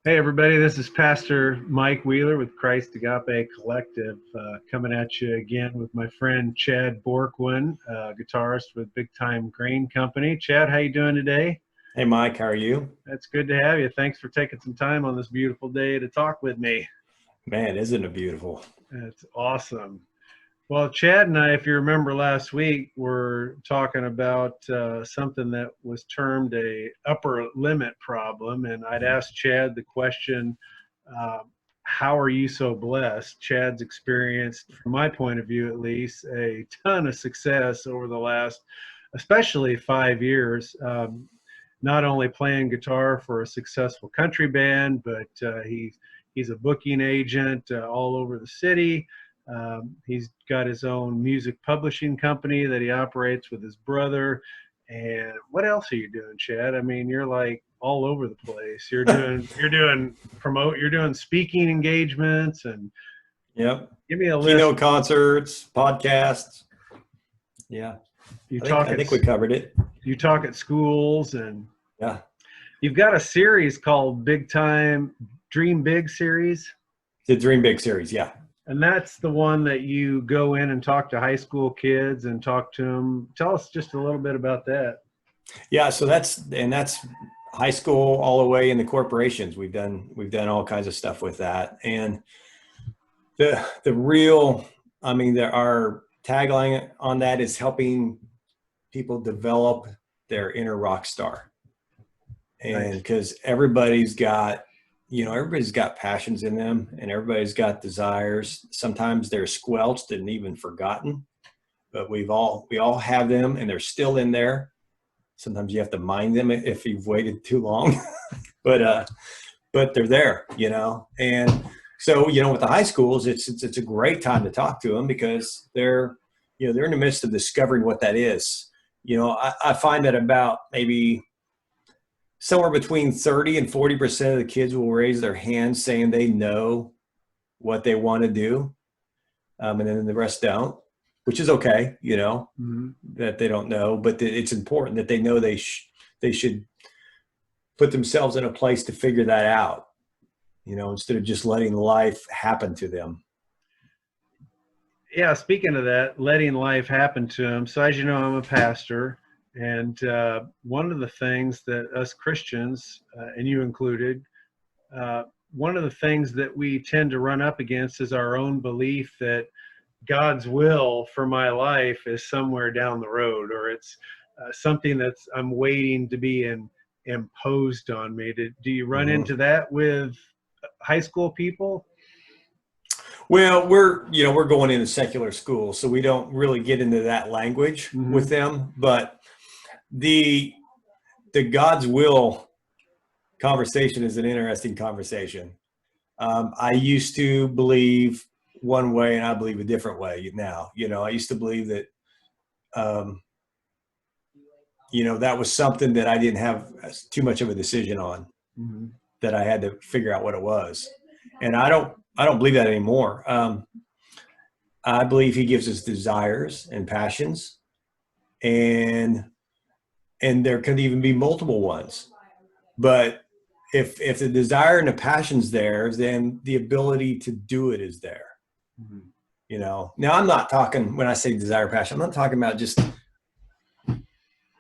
Hey, everybody, this is Pastor Mike Wheeler with Christ Agape Collective, coming at you again with my friend Chad Bourquin, guitarist with Big Time Grain Company. Chad, how you doing today? Hey, Mike, how are you? It's good to have you. Thanks for taking some time on this beautiful day to talk with me. Man, isn't it beautiful? That's awesome. Well, Chad and I, if you remember last week, were talking about something that was termed a upper limit problem, and I'd asked Chad the question, uh, how are you so blessed? Chad's experienced, from my point of view at least, a ton of success over the last, especially 5 years. Not only playing guitar for a successful country band, but he's a booking agent all over the city. He's got his own music publishing company that he operates with his brother. And what else are you doing, Chad? I mean, you're like all over the place. You're doing speaking engagements, and Yep. give me a list. Keynote concerts, podcasts. Yeah. You I think we covered it. You talk at schools, and Yeah. you've got a series called Big Time Dream Big series. The Dream Big series. Yeah. And that's the one that you go in and talk to high school kids and talk to them. Tell us just a little bit about that. Yeah. So that's high school all the way into corporations. We've done all kinds of stuff with that. And our tagline on that is helping people develop their inner rock star. And because everybody's got passions in them, and everybody's got desires. Sometimes they're squelched and even forgotten, but we all have them, and they're still in there. Sometimes you have to mind them if you've waited too long, but they're there, And so, with the high schools, it's a great time to talk to them because they're in the midst of discovering what that is. I find that about maybe somewhere between 30 and 40% of the kids will raise their hands saying they know what they want to do. And then the rest don't, which is okay, that they don't know, but it's important that they know they should put themselves in a place to figure that out, instead of just letting life happen to them. Yeah, speaking of that, letting life happen to them. So as you know, I'm a pastor. And one of the things that us Christians, and you included, one of the things that we tend to run up against is our own belief that God's will for my life is somewhere down the road, or it's something I'm waiting to be imposed on me. Do you run into that with high school people? Well, we're going into secular school, so we don't really get into that language with them, but the God's will conversation is an interesting conversation. I used to believe one way, and I believe a different way now. I used to believe that, that was something that I didn't have too much of a decision on, that I had to figure out what it was. And I don't believe that anymore. I believe he gives us desires and passions, and there could even be multiple ones. But if the desire and the passion's there, then the ability to do it is there. Now I'm not talking, when I say desire, passion, I'm not talking about just,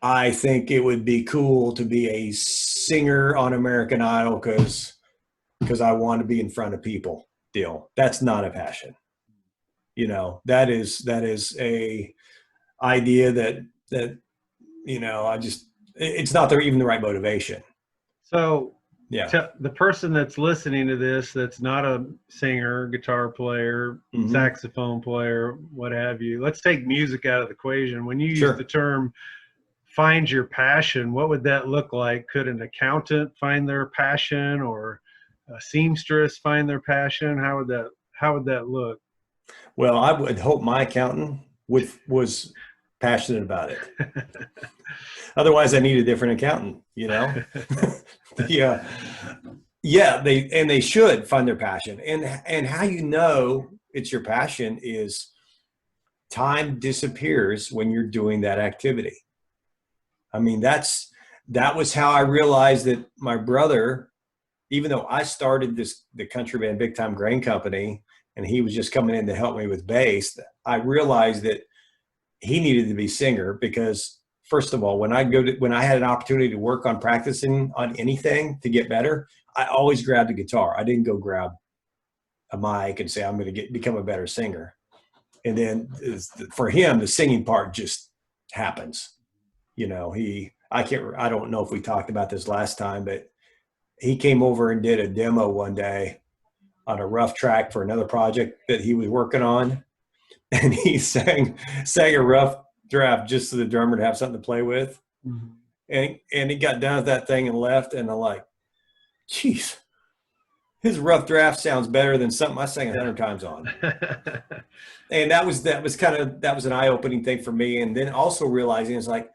I think it would be cool to be a singer on American Idol because I want to be in front of people deal. That's not a passion. That is a idea that it's not even the right motivation. So yeah, the person that's listening to this, that's not a singer, guitar player, saxophone player, what have you, let's take music out of the equation. When you use the term find your passion, what would that look like? Could an accountant find their passion, or a seamstress find their passion? How would that look? Well, I would hope my accountant was passionate about it. Otherwise, I need a different accountant, Yeah, they should find their passion. And how it's your passion is time disappears when you're doing that activity. I mean, that was how I realized that my brother even though I started the country band Big Time Grain Company, and he was just coming in to help me with bass, I realized that he needed to be singer because, first of all, when I had an opportunity to work on practicing on anything to get better, I always grabbed a guitar. I didn't go grab a mic and say, I'm going to become a better singer. And then for him, the singing part just happens. You know, I don't know if we talked about this last time, but he came over and did a demo one day on a rough track for another project that he was working on. And he sang a rough draft just so the drummer to have something to play with. Mm-hmm. And he got done with that thing and left. And I'm like, geez, his rough draft sounds better than something I sang 100 times on. And that was an eye-opening thing for me. And then also realizing it's like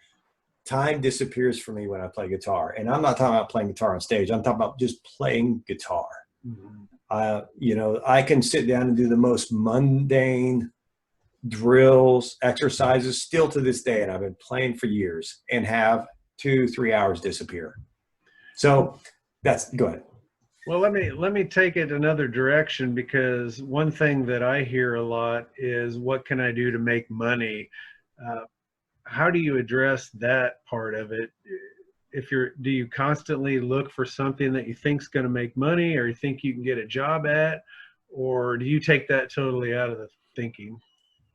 time disappears for me when I play guitar. And I'm not talking about playing guitar on stage. I'm talking about just playing guitar. Mm-hmm. You know, I can sit down and do the most mundane drills, exercises still to this day. And I've been playing for years and have 2-3 hours disappear. So go ahead. Well, let me take it another direction, because one thing that I hear a lot is, what can I do to make money? How do you address that part of it? Do you constantly look for something that you think is going to make money, or you think you can get a job at, or do you take that totally out of the thinking?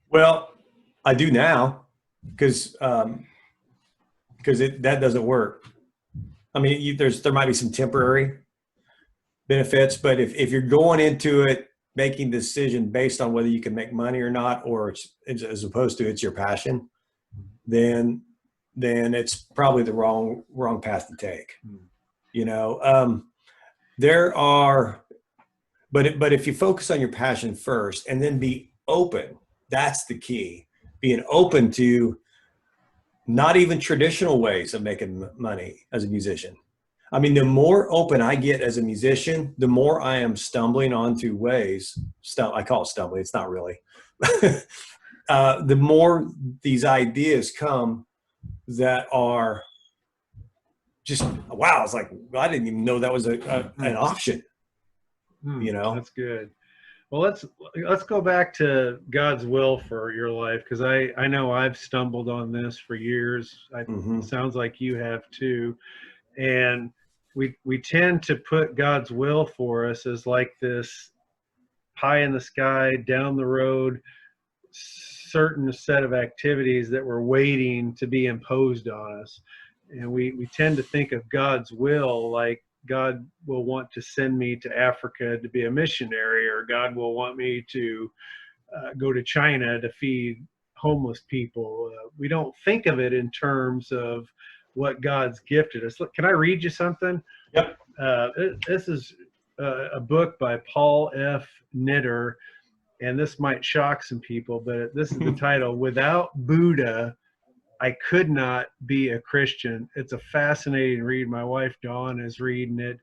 Well, I do now, because that doesn't work. I mean, there might be some temporary benefits, but if you're going into it making the decision based on whether you can make money or not, or as opposed to it's your passion, then it's probably the wrong path to take. You know, but if you focus on your passion first and then be open, that's the key. Being open to not even traditional ways of making money as a musician. I mean, the more open I get as a musician, the more I am stumbling onto ways. I call it stumbling. It's not really. The more these ideas come that are just, wow, it's like, I didn't even know that was an option. You know? That's good. Well, let's go back to God's will for your life, because I know I've stumbled on this for years. It sounds like you have too. And we tend to put God's will for us as like this pie in the sky, down the road, certain set of activities that we're waiting to be imposed on us. And we tend to think of God's will like God will want to send me to Africa to be a missionary, or God will want me to go to China to feed homeless people. We don't think of it in terms of what God's gifted us. Look, can I read you something? Yep. This is a book by Paul F. Knitter, and this might shock some people, but this is the title: Without Buddha, I Could Not Be a Christian. It's a fascinating read. My wife, Dawn, is reading it,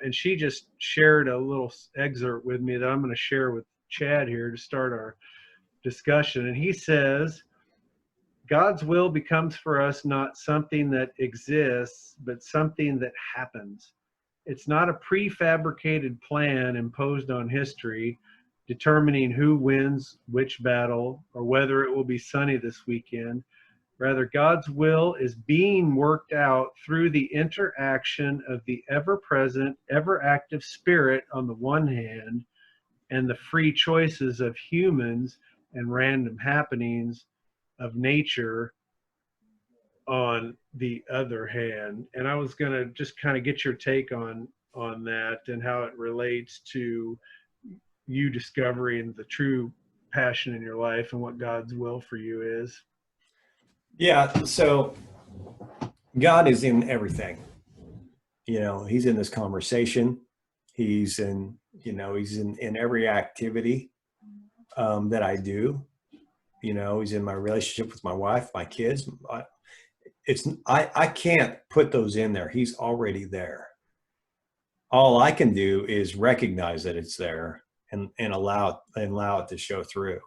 and she just shared a little excerpt with me that I'm going to share with Chad here to start our discussion. And he says, God's will becomes for us not something that exists, but something that happens. It's not a prefabricated plan imposed on history, determining who wins which battle or whether it will be sunny this weekend. Rather, God's will is being worked out through the interaction of the ever-present, ever-active Spirit on the one hand, and the free choices of humans and random happenings of nature on the other hand. And I was going to just kind of get your take on that and how it relates to you discovering the true passion in your life and what God's will for you is. Yeah. So God is in everything. You know, he's in this conversation. He's in every activity that I do. You know, he's in my relationship with my wife, my kids. I can't put those in there. He's already there. All I can do is recognize that it's there and allow it to show through.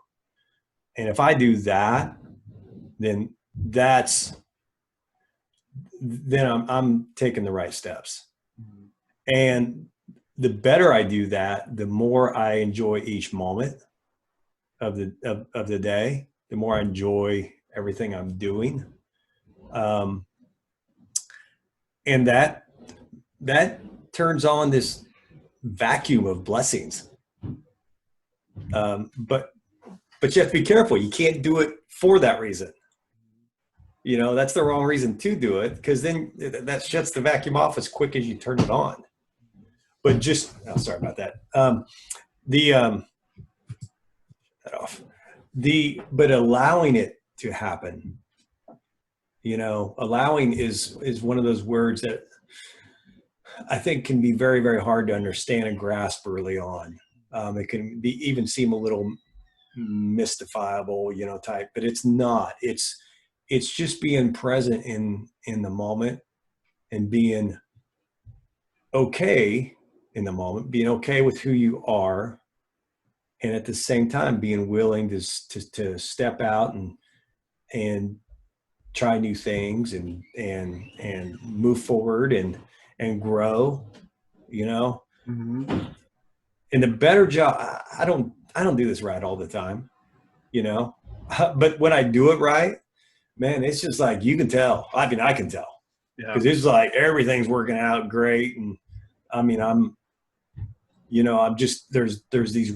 And if I do that, then I'm taking the right steps. And the better I do that, the more I enjoy each moment of the day, the more I enjoy everything I'm doing. And that turns on this vacuum of blessings. But you have to be careful. You can't do it for that reason. You know, that's the wrong reason to do it, because then that shuts the vacuum off as quick as you turn it on. But just, oh, sorry about that. But allowing it to happen, you know, allowing is one of those words that I think can be very, very hard to understand and grasp early on. It can be even seem a little mystifiable, you know, type, but it's not. It's just being present in the moment and being okay in the moment, being okay with who you are, and at the same time being willing to step out and try new things and move forward and grow, you know. Mm-hmm. And the better job, I don't do this right all the time, you know, but when I do it right, man, it's just like, you can tell. I mean, I can tell, because it's like everything's working out great. And I mean, I'm just, there's these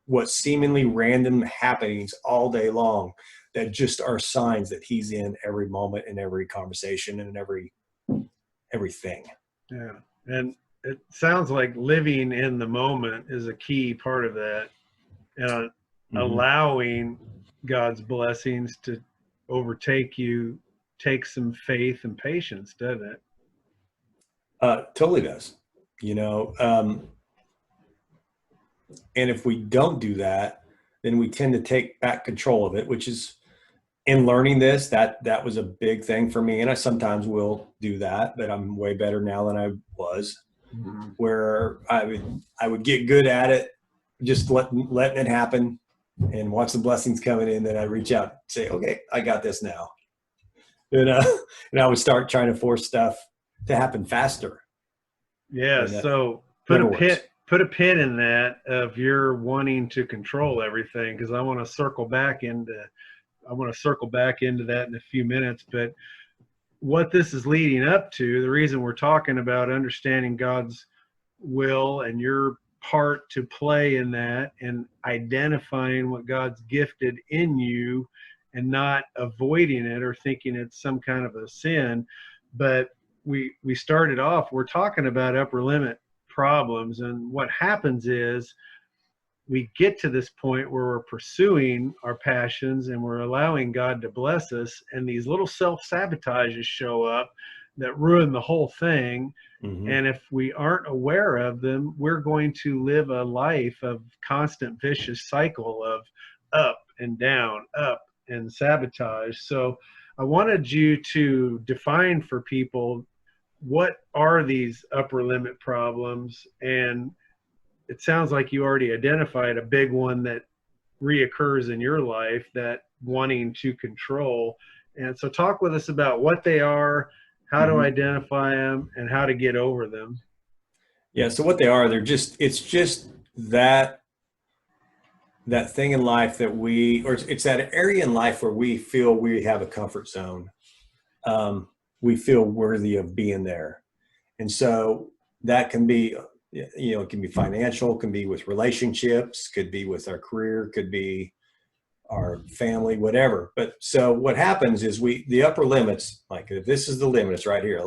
what seemingly random happenings all day long that just are signs that he's in every moment and every conversation and everything. Yeah. And it sounds like living in the moment is a key part of that. Allowing God's blessings to overtake you takes some faith and patience, doesn't it? Totally does, you know. And if we don't do that, then we tend to take back control of it, which is, in learning this, that was a big thing for me. And I sometimes will do that, but I'm way better now than I was, where I would get good at it, just letting it happen and watch the blessings coming in. Then I reach out and say, okay, I got this now. And I would start trying to force stuff to happen faster. Yeah. So put a pin in that of your wanting to control everything, because I want to circle back into that in a few minutes. But what this is leading up to, the reason we're talking about understanding God's will and your part to play in that, and identifying what God's gifted in you and not avoiding it or thinking it's some kind of a sin. But we started off, we're talking about upper limit problems. And what happens is we get to this point where we're pursuing our passions and we're allowing God to bless us, and these little self-sabotages show up that ruin the whole thing. And if we aren't aware of them, we're going to live a life of constant vicious cycle of up and down, up and sabotage. So I wanted you to define for people, what are these upper limit problems? And it sounds like you already identified a big one that reoccurs in your life, that wanting to control. And so talk with us about what they are, how to identify them, and how to get over them. Yeah. So what they are, it's just that thing in life that it's that area in life where we feel we have a comfort zone. We feel worthy of being there. And so that can be, you know, it can be financial, can be with relationships, could be with our career, could be our family, whatever. But so what happens is the upper limits, like if this is the limit, it's right here.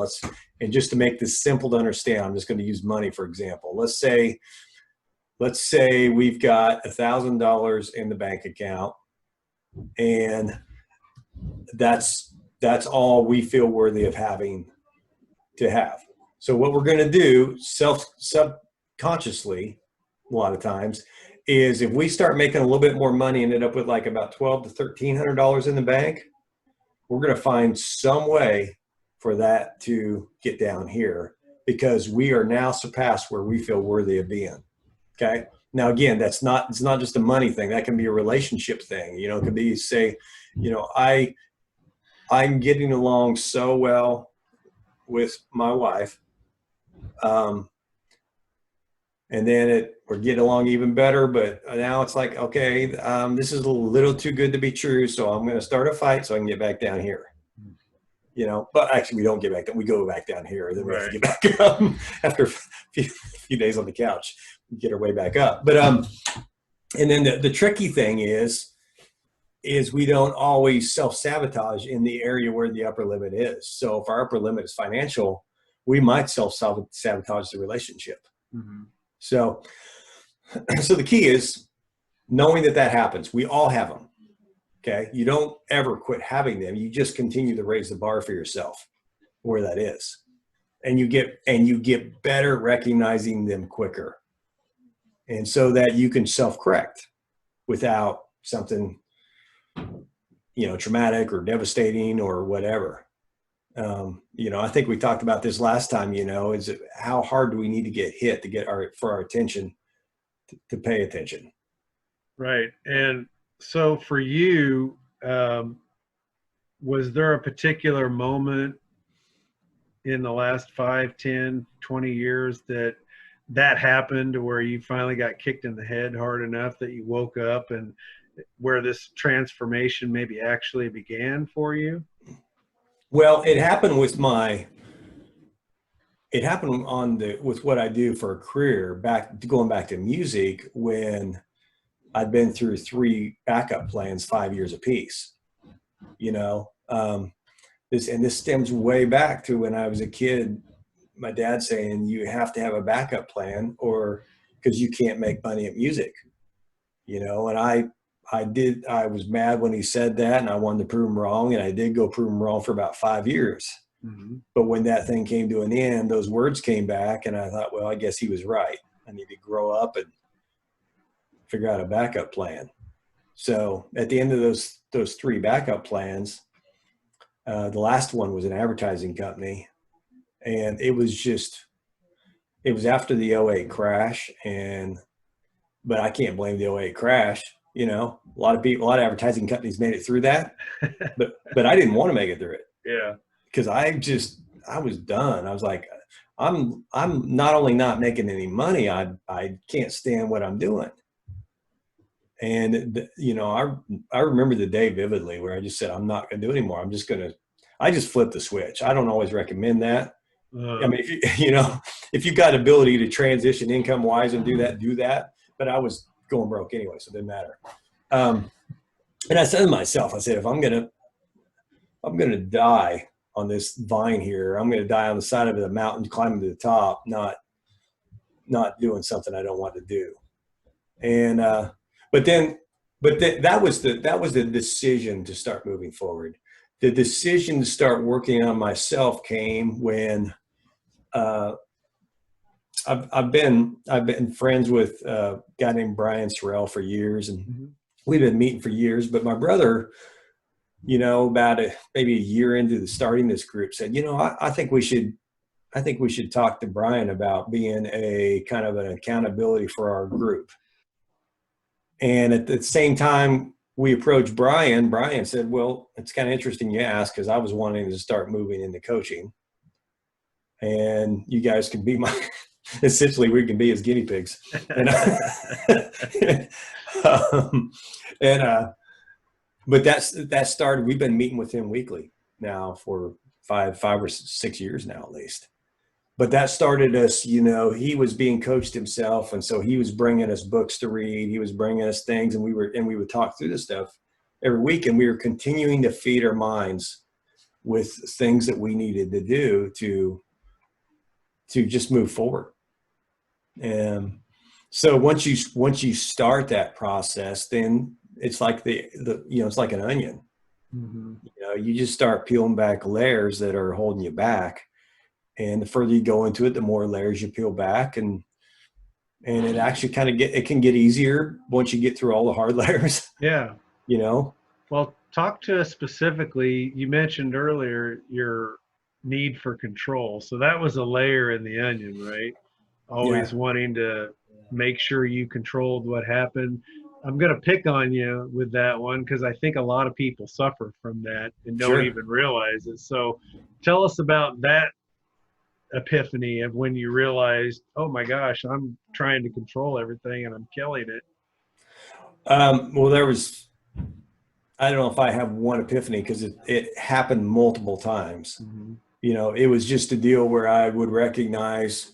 And just to make this simple to understand, I'm just going to use money, for example. Let's say we've got $1,000 in the bank account, and that's all we feel worthy of having to have. So what we're going to do subconsciously, a lot of times, is if we start making a little bit more money and end up with like about $1,200 to $1,300 in the bank, we're going to find some way for that to get down here, because we are now surpassed where we feel worthy of being. Okay. Now, again, it's not just a money thing. That can be a relationship thing. You know, it could be, say, you know, I'm getting along so well with my wife. And then we're getting along even better, but now it's like, okay, this is a little too good to be true. So I'm going to start a fight so I can get back down here. You know, but actually we don't get back down. We go back down here, and then we have to get back up after a few days on the couch, get our way back up. But and then the tricky thing is we don't always self-sabotage in the area where the upper limit is. So if our upper limit is financial, we might self-sabotage the relationship. Mm-hmm. So the key is knowing that happens. We all have them. Okay. You don't ever quit having them. You just continue to raise the bar for yourself where that is. And you get better at recognizing them quicker. And so that you can self-correct without something, you know, traumatic or devastating or whatever. You know, I think we talked about this last time, you know, is how hard do we need to get hit to get for our attention to pay attention. Right. And so for you, was there a particular moment in the last 5, 10, 20 years that happened, where you finally got kicked in the head hard enough that you woke up, and where this transformation maybe actually began for you? Well, it happened with what I do for a career, going back to music, when I'd been through 3 backup plans, 5 years apiece. You know, this stems way back to when I was a kid. My dad saying you have to have a backup plan, or because you can't make money at music. You know, and I was mad when he said that, and I wanted to prove him wrong, and I did go prove him wrong for about 5 years. Mm-hmm. But when that thing came to an end, those words came back, and I thought, well, I guess he was right. I need to grow up and figure out a backup plan. So at the end of those 3 backup plans, the last one was an advertising company, and it was after the '08 crash, but I can't blame the '08 crash. You know, a lot of advertising companies made it through that, but I didn't want to make it through it. Yeah. Because I was done. I was like, I'm not only not making any money, I can't stand what I'm doing. And you know, I remember the day vividly where I just said, I'm not going to do it anymore. I just flipped the switch. I don't always recommend that. I mean, if you've got ability to transition income wise and do that. But I was going broke anyway, so it didn't matter. And I said to myself, I said, if I'm gonna die on this vine here, I'm gonna die on the side of the mountain, climbing to the top, not doing something I don't want to do. And but that was the decision to start moving forward. The decision to start working on myself came when I've been friends with a guy named Brian Sorrell for years, and we've been meeting for years. But my brother, you know, about maybe a year into starting this group, said, you know, I think we should talk to Brian about being a kind of an accountability for our group. And at the same time we approached Brian said, well, it's kind of interesting you ask, because I was wanting to start moving into coaching, and you guys can be essentially we can be his guinea pigs. And, but that started, we've been meeting with him weekly now for five or 6 years now, at least. But that started us, you know, he was being coached himself. And so he was bringing us books to read. He was bringing us things, and we would talk through this stuff every week. And we were continuing to feed our minds with things that we needed to do to just move forward. And so once you start that process, then it's like it's like an onion. Mm-hmm. You know, you just start peeling back layers that are holding you back. And the further you go into it, the more layers you peel back, and it actually it can get easier once you get through all the hard layers. Yeah. You know? Well, talk to us specifically. You mentioned earlier your need for control. So that was a layer in the onion, right? Always wanting to make sure you controlled what happened. I'm going to pick on you with that one, because I think a lot of people suffer from that and don't even realize it. So tell us about that epiphany of when you realized, oh my gosh, I'm trying to control everything and I'm killing it? Well, I don't know if I have one epiphany because it happened multiple times. Mm-hmm. You know, it was just a deal where I would recognize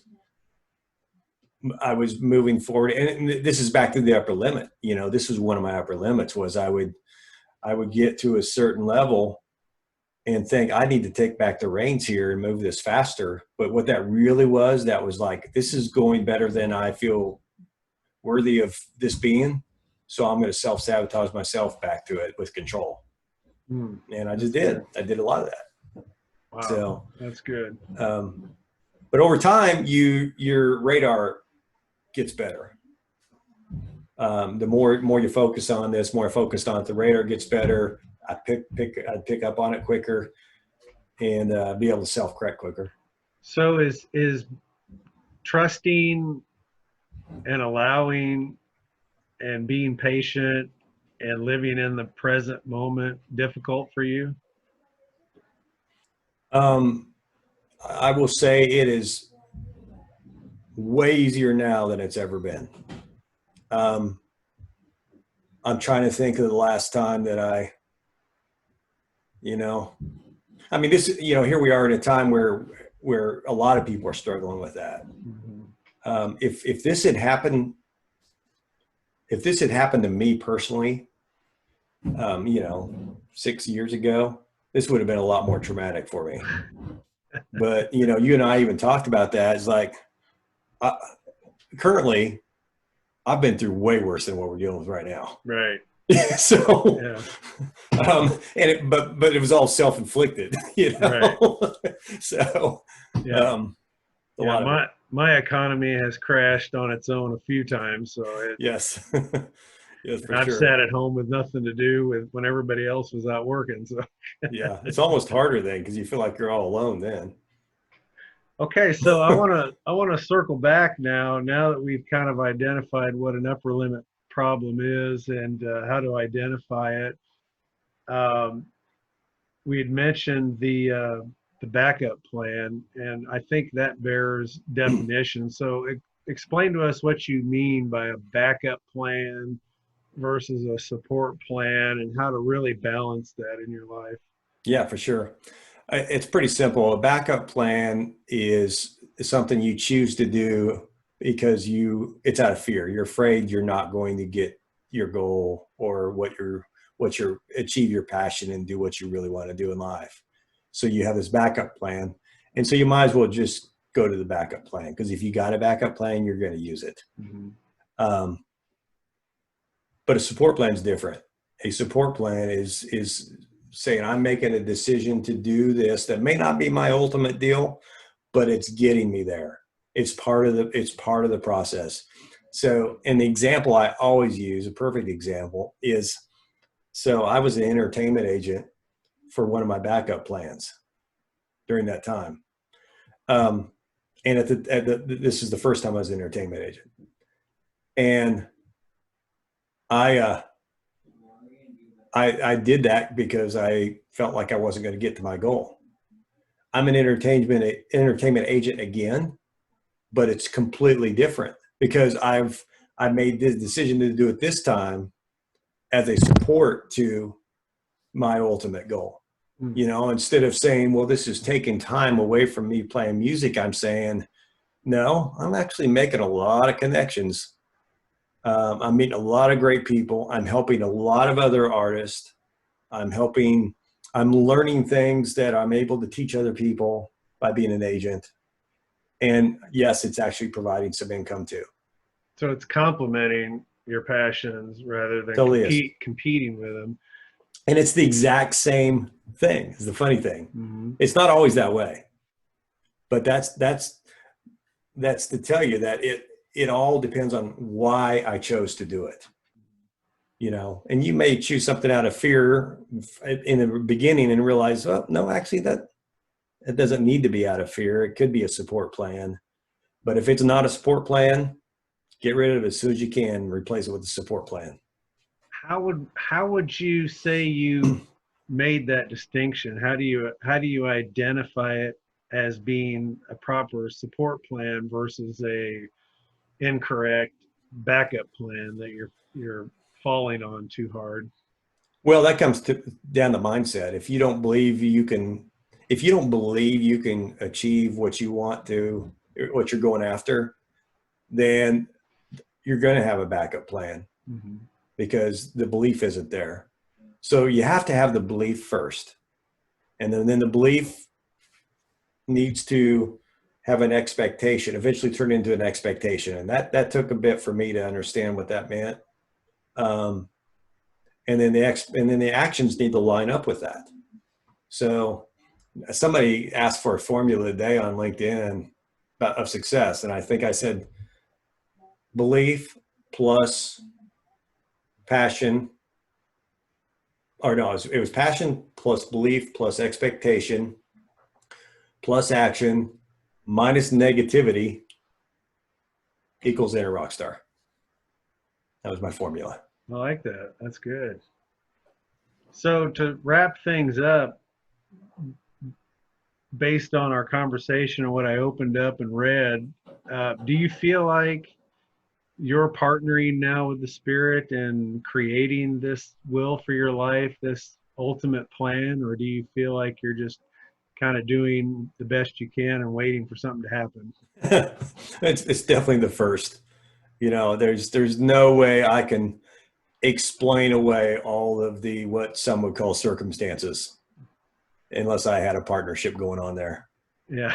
I was moving forward. And this is back to the upper limit. You know, this was one of my upper limits was I would get to a certain level and think I need to take back the reins here and move this faster. But what that really was, that was like, this is going better than I feel worthy of this being. So I'm going to self-sabotage myself back to it with control. And I just did. I did a lot of that. Wow, so that's good. But over time, your radar gets better. The more you focus on this, more focused on it, the radar gets better. I'd pick up on it quicker and be able to self-correct quicker. So is trusting and allowing and being patient and living in the present moment difficult for you? I will say it is way easier now than it's ever been. I'm trying to think of the last time that I mean, here we are at a time where a lot of people are struggling with that. Mm-hmm. If this had happened to me personally, 6 years ago, this would have been a lot more traumatic for me. But, you and I even talked about that. It's like, currently I've been through way worse than what we're dealing with right now. Right. So, yeah. But it was all self-inflicted, Right. So, yeah. My economy has crashed on its own a few times. So yes. Yes, for I've sure. sat at home with nothing to do when everybody else was out working. So yeah, it's almost harder then because you feel like you're all alone then. Okay, so I want to circle back now that we've kind of identified what an upper limit problem is and how to identify it. We had mentioned the backup plan, and I think that bears definition. So explain to us what you mean by a backup plan versus a support plan and how to really balance that in your life. Yeah, for sure. It's pretty simple. A backup plan is something you choose to do because it's out of fear. You're afraid you're not going to get your goal or achieve your passion and do what you really want to do in life. So you have this backup plan. And so you might as well just go to the backup plan because if you got a backup plan, you're going to use it. Mm-hmm. But a support plan is different. A support plan is saying I'm making a decision to do this that may not be my ultimate deal, but it's getting me there. It's part of the process. So, and the example I always use, a perfect example is, so I was an entertainment agent for one of my backup plans during that time. And this is the first time I was an entertainment agent. And I did that because I felt like I wasn't going to get to my goal. I'm an entertainment agent again, but it's completely different because I made this decision to do it this time as a support to my ultimate goal. Instead of saying, well, this is taking time away from me playing music, I'm saying, no, I'm actually making a lot of connections. I'm meeting a lot of great people. I'm helping a lot of other artists. I'm learning things that I'm able to teach other people by being an agent. And yes, it's actually providing some income too. So it's complementing your passions rather than competing with them. And it's the exact same thing. It's the funny thing. Mm-hmm. It's not always that way, but that's to tell you that it all depends on why I chose to do it. And you may choose something out of fear in the beginning and realize, oh, no, actually it doesn't need to be out of fear. It could be a support plan. But if it's not a support plan, get rid of it as soon as you can, replace it with a support plan. How would you say you made that distinction? How do you identify it as being a proper support plan versus a incorrect backup plan that you're falling on too hard. Well, that comes down to mindset. If you don't believe you can achieve what you want to, what you're going after, then you're going to have a backup plan Mm-hmm. because the belief isn't there. So you have to have the belief first. And then the belief needs to have an expectation, eventually turn into an expectation. And that took a bit for me to understand what that meant. And then the actions need to line up with that. So somebody asked for a formula today on LinkedIn of success. And I think I said belief plus passion, or no, it was passion plus belief plus expectation plus action minus negativity equals inner rock star. That was my formula. I like that. That's good. So to wrap things up, based on our conversation and what I opened up and read, do you feel like you're partnering now with the Spirit and creating this will for your life, this ultimate plan, or do you feel like you're just kind of doing the best you can and waiting for something to happen? It's definitely the first. There's no way I can explain away all of the what some would call circumstances unless I had a partnership going on there. Yeah.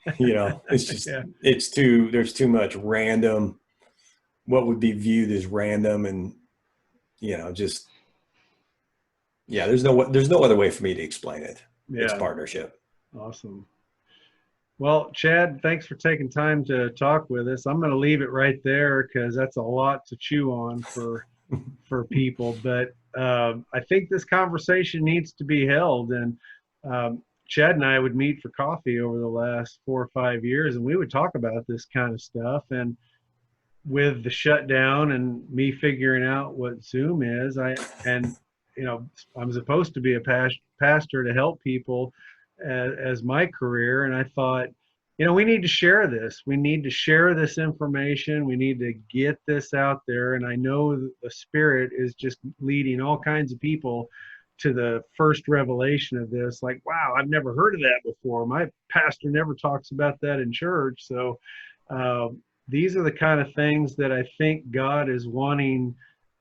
It's just Yeah. there's too much random, what would be viewed as random, and there's no other way for me to explain it. It's Yeah. partnership. Awesome. Well, Chad, thanks for taking time to talk with us. I'm going to leave it right there because that's a lot to chew on for people. But I think this conversation needs to be held. And Chad and I would meet for coffee over the last 4 or 5 years, and we would talk about this kind of stuff. And with the shutdown and me figuring out what Zoom is, I'm supposed to be a pastor to help people as my career, and I thought, we need to share this. We need to share this information. We need to get this out there. And I know the Spirit is just leading all kinds of people to the first revelation of this. Like, wow, I've never heard of that before. My pastor never talks about that in church. So these are the kind of things that I think God is wanting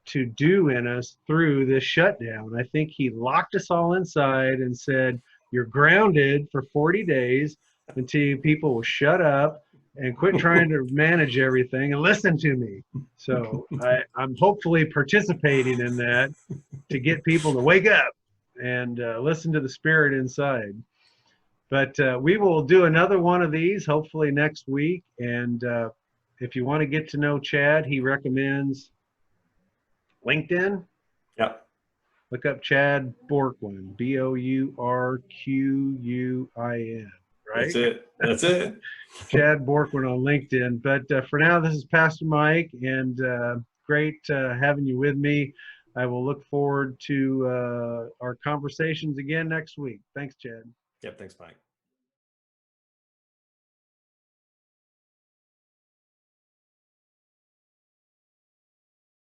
to do in us through this shutdown. I think He locked us all inside and said, you're grounded for 40 days until people will shut up and quit trying to manage everything and listen to me. So I'm hopefully participating in that to get people to wake up and listen to the Spirit inside. But we will do another one of these hopefully next week. And if you want to get to know Chad, he recommends LinkedIn. Yep. Look up Chad Bourquin, Bourquin, right? That's it. Chad Bourquin on LinkedIn. But for now, this is Pastor Mike, and great having you with me. I will look forward to our conversations again next week. Thanks, Chad. Yep. Thanks, Mike.